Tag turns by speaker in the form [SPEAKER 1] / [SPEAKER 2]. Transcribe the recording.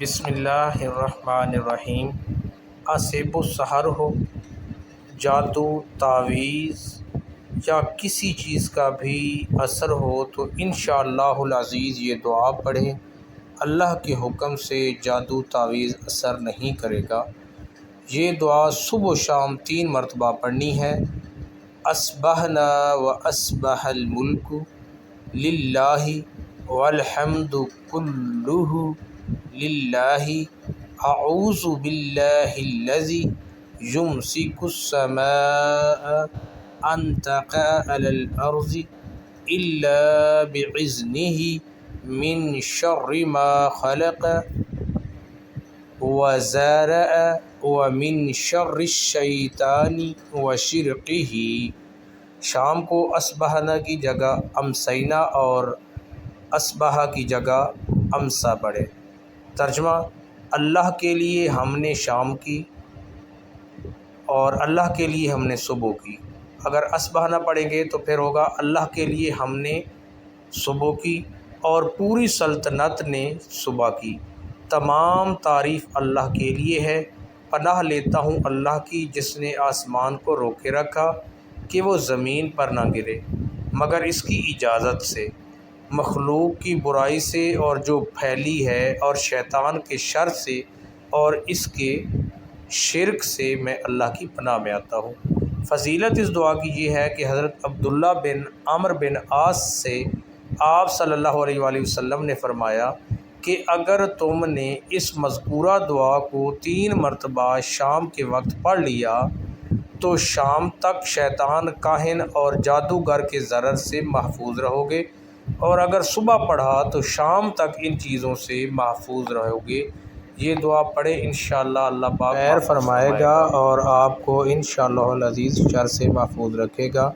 [SPEAKER 1] بسم اللہ الرحمن الرحیم۔ آصب السحر ہو، جادو، تعویذ یا کسی چیز کا بھی اثر ہو تو انشاءاللہ العزیز یہ دعا پڑھیں۔ اللہ کے حکم سے جادو تعویذ اثر نہیں کرے گا۔ یہ دعا صبح و شام 3 مرتبہ پڑھنی ہے۔ اصبحنا و اصبح الملک للہ والحمد کلہ للہ اعوذ باللہ الذی یمسک السماء ان تقع علی الارض الا باذنہ من شر ما خلق وزارع ومن شر الشیطان وشرقہ۔ شام کو اصبحنا کی جگہ امسینا اور اصبح کی جگہ امسا پڑھے۔ ترجمہ: اللہ کے لیے ہم نے شام کی اور اللہ کے لیے ہم نے صبح کی۔ اگر اصبحنا پڑھیں گے تو پھر ہوگا اللہ کے لیے ہم نے صبح کی اور پوری سلطنت نے صبح کی۔ تمام تعریف اللہ کے لیے ہے۔ پناہ لیتا ہوں اللہ کی جس نے آسمان کو روکے رکھا کہ وہ زمین پر نہ گرے مگر اس کی اجازت سے، مخلوق کی برائی سے اور جو پھیلی ہے، اور شیطان کے شر سے اور اس کے شرک سے میں اللہ کی پناہ میں آتا ہوں۔ فضیلت اس دعا کی یہ ہے کہ حضرت عبداللہ بن عمرو بن عاص سے آپ صلی اللہ علیہ وآلہ وسلم نے فرمایا کہ اگر تم نے اس مذکورہ دعا کو 3 مرتبہ شام کے وقت پڑھ لیا تو شام تک شیطان، کاہن اور جادوگر کے ضرر سے محفوظ رہو گے، اور اگر صبح پڑھا تو شام تک ان چیزوں سے محفوظ رہو گے۔ یہ دعا پڑھیں، انشاءاللہ اللہ پاک خیر فرمائے گا اور آپ کو انشاءاللہ العزیز شر سے محفوظ رکھے گا۔